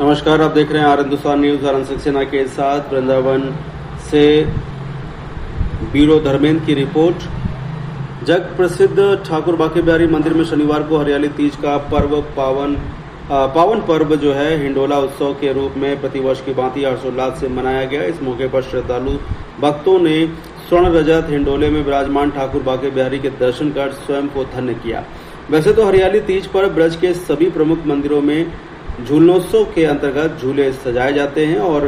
नमस्कार, आप देख रहे हैं आर हिंदुस्तान न्यूज। आनंद सक्सेना के साथ वृंदावन से ब्यूरो धर्मेंद्र की रिपोर्ट। जग प्रसिद्ध ठाकुर बांके बिहारी मंदिर में शनिवार को हरियाली तीज का पर्व पावन पर्व जो है हिंडोला उत्सव के रूप में प्रतिवर्ष की भांति हर्षोल्लास से मनाया गया। इस मौके पर श्रद्धालु भक्तों ने स्वर्ण रजत हिंडोले में विराजमान ठाकुर बांके बिहारी के दर्शन कर स्वयं को धन्य किया। वैसे तो हरियाली तीज पर ब्रज के सभी प्रमुख मंदिरों में झूलनोत्सव के अंतर्गत झूले सजाए जाते हैं और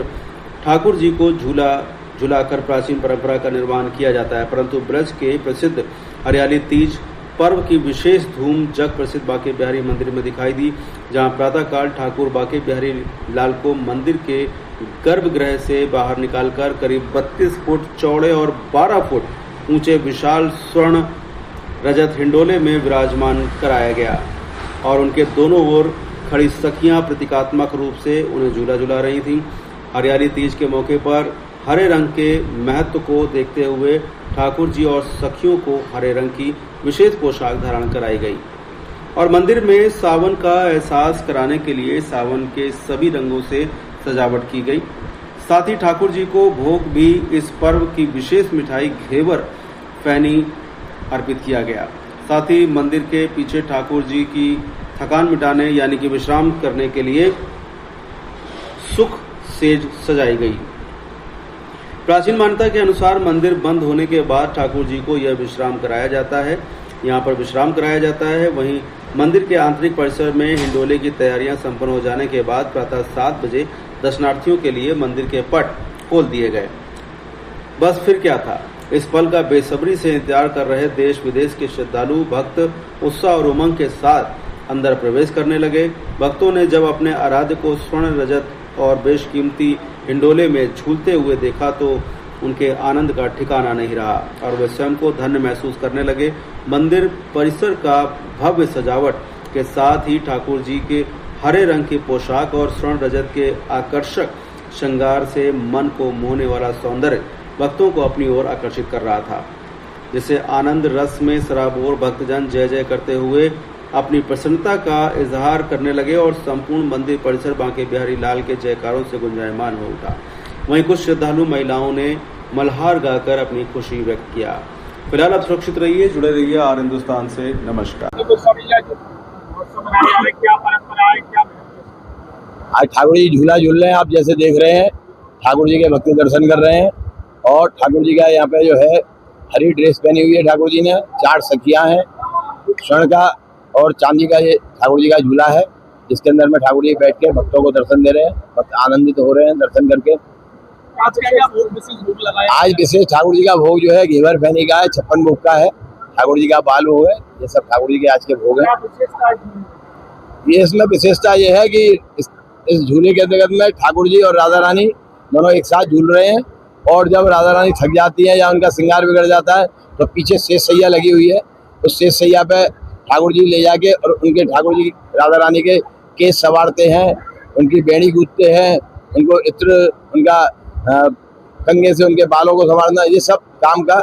ठाकुर जी को झूलाकर प्राचीन परंपरा का निर्वहन किया जाता है, परंतु ब्रज के प्रसिद्ध हरियाली तीज पर्व की विशेष धूम जग प्रसिद्ध बांके बिहारी मंदिर में दिखाई दी, जहां प्रातःकाल ठाकुर बांके बिहारी लाल को मंदिर के गर्भगृह से बाहर निकालकर करीब 32 फुट चौड़े और 12 फुट ऊंचे विशाल स्वर्ण रजत हिंडोले में विराजमान कराया गया और उनके दोनों ओर खड़ी सखियां प्रतीकात्मक रूप से उन्हें झूला झुला रही थीं। हरियाली तीज के मौके पर हरे रंग के महत्व को देखते हुए ठाकुर जी और सखियों को हरे रंग की विशेष पोशाक धारण कराई गई और मंदिर में सावन का एहसास कराने के लिए सावन के सभी रंगों से सजावट की गई। साथ ही ठाकुर जी को भोग भी इस पर्व की विशेष मिठाई घेवर फैनी अर्पित किया गया। साथ ही मंदिर के पीछे ठाकुर जी की थकान मिटाने यानी कि विश्राम करने के लिए सुख सेज सजाई गई। प्राचीन मान्यता के अनुसार मंदिर बंद होने के बाद ठाकुर जी को यह विश्राम कराया जाता है, यहाँ पर विश्राम कराया जाता है। वहीं मंदिर के आंतरिक परिसर में हिंडोले की तैयारियां संपन्न हो जाने के बाद प्रातः 7 बजे दर्शनार्थियों के लिए मंदिर के पट खोल दिए गए। बस फिर क्या था, इस पल का बेसब्री से इंतजार कर रहे देश विदेश के श्रद्धालु भक्त उत्साह और उमंग के साथ अंदर प्रवेश करने लगे। भक्तों ने जब अपने आराध्य को स्वर्ण रजत और बेशकीमती हिंडोले में झूलते हुए देखा तो उनके आनंद का ठिकाना नहीं रहा और वे स्वयं को धन्य महसूस करने लगे। मंदिर परिसर का भव्य सजावट के साथ ही ठाकुर जी के हरे रंग की पोशाक और स्वर्ण रजत के आकर्षक श्रृंगार से मन को मोहने वाला सौंदर्य भक्तों को अपनी ओर आकर्षित कर रहा था, जिसे आनंद रस में सराबोर भक्तजन जय जय करते हुए अपनी प्रसन्नता का इजहार करने लगे और संपूर्ण मंदिर परिसर बांके बिहारी लाल के जयकारों से गुंजायमान हो उठा। वहीं कुछ श्रद्धालु महिलाओं ने मल्हार गाकर अपनी खुशी व्यक्त किया। फिलहाल आप सुरक्षित रहिए, जुड़े रहिए आर हिंदुस्तान से। नमस्कार। आज ठाकुर जी झूला झूल रहे हैं, आप जैसे देख रहे हैं ठाकुर जी के भक्ति दर्शन कर रहे हैं और ठाकुर जी का यहाँ पे जो है हरी ड्रेस पहनी हुई है ठाकुर जी ने, 4 सखियां हैं, स्वर्ण का और चांदी का ये ठाकुर जी का झूला है, जिसके अंदर में ठाकुर जी बैठ के भक्तों को दर्शन दे रहे हैं, भक्त आनंदित हो रहे हैं दर्शन करके। आज विशेष ठाकुर जी का भोग जो है घेवर फैनी का है, 56 भोग का है, ठाकुर जी का बाल भोग है, ये सब ठाकुर जी के आज के भोग है। ये इसमें विशेषता ये है कि इस झूले के अंतर्गत में ठाकुर जी और राधा रानी दोनों एक साथ झूल रहे हैं और जब राधा रानी थक जाती है या उनका श्रृंगार बिगड़ जाता है तो पीछे शेष सैया लगी हुई है, उस शेष सैया पे ठाकुर जी ले जाके और उनके ठाकुर जी राधा रानी के केस संवारते हैं, उनकी बेड़ी गूंथते हैं, उनको इत्र उनका कंघे से उनके बालों को संवारना, ये सब काम का,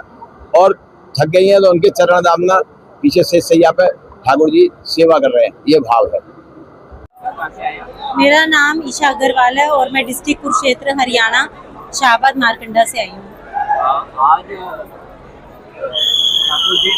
और थक गई हैं तो उनके चरण दाबना, पीछे से सैया पे ठाकुर जी सेवा कर रहे हैं, ये भाव है। मेरा नाम ईशा अग्रवाल है और मैं डिस्ट्रिक्ट कुरुक्षेत्र हरियाणा शाहबाद मारकंडा से आई हूँ। आज ठाकुर जी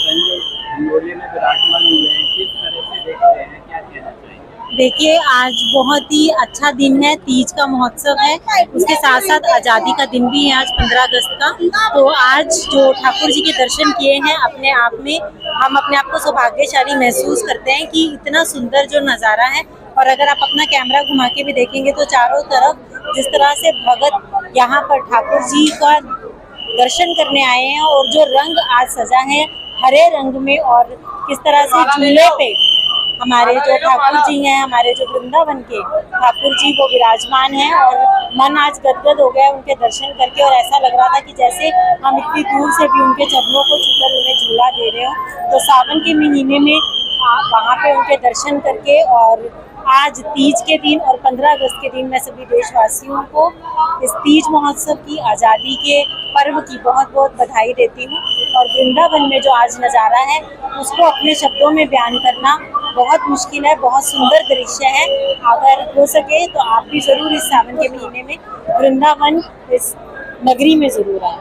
हिंडोले में विराजमान हुए हैं, किस तरह से देखते हैं, क्या कहना चाहिए? देखिए, आज बहुत ही अच्छा दिन है, तीज का महोत्सव है, उसके साथ साथ आज़ादी का दिन भी है आज 15 अगस्त का। तो आज जो ठाकुर जी के दर्शन किए हैं, अपने आप में हम अपने आप को सौभाग्यशाली महसूस करते हैं कि इतना सुंदर जो नज़ारा है। और अगर आप अपना कैमरा घुमा के भी देखेंगे तो चारों तरफ जिस तरह से भगत यहाँ पर ठाकुर जी का दर्शन करने आए हैं और जो रंग आज सजा है हरे रंग में, और किस तरह से झूले पे हमारे जो ठाकुर जी हैं, हमारे जो वृंदावन के ठाकुर जी वो विराजमान हैं और मन आज गदगद हो गया उनके दर्शन करके। और ऐसा लग रहा था कि जैसे हम इतनी दूर से भी उनके चरणों को छूकर उन्हें झूला दे रहे हो। तो सावन के महीने में वहाँ पे उनके दर्शन करके और आज तीज के दिन और 15 अगस्त के दिन मैं सभी देशवासियों को इस तीज महोत्सव की, आज़ादी के पर्व की बहुत बहुत बधाई देती हूँ। और वृंदावन में जो आज नज़ारा है उसको अपने शब्दों में बयान करना बहुत मुश्किल है, बहुत सुंदर दृश्य है। अगर हो सके तो आप भी जरूर इस सावन के महीने में वृंदावन इस नगरी में जरूर आए।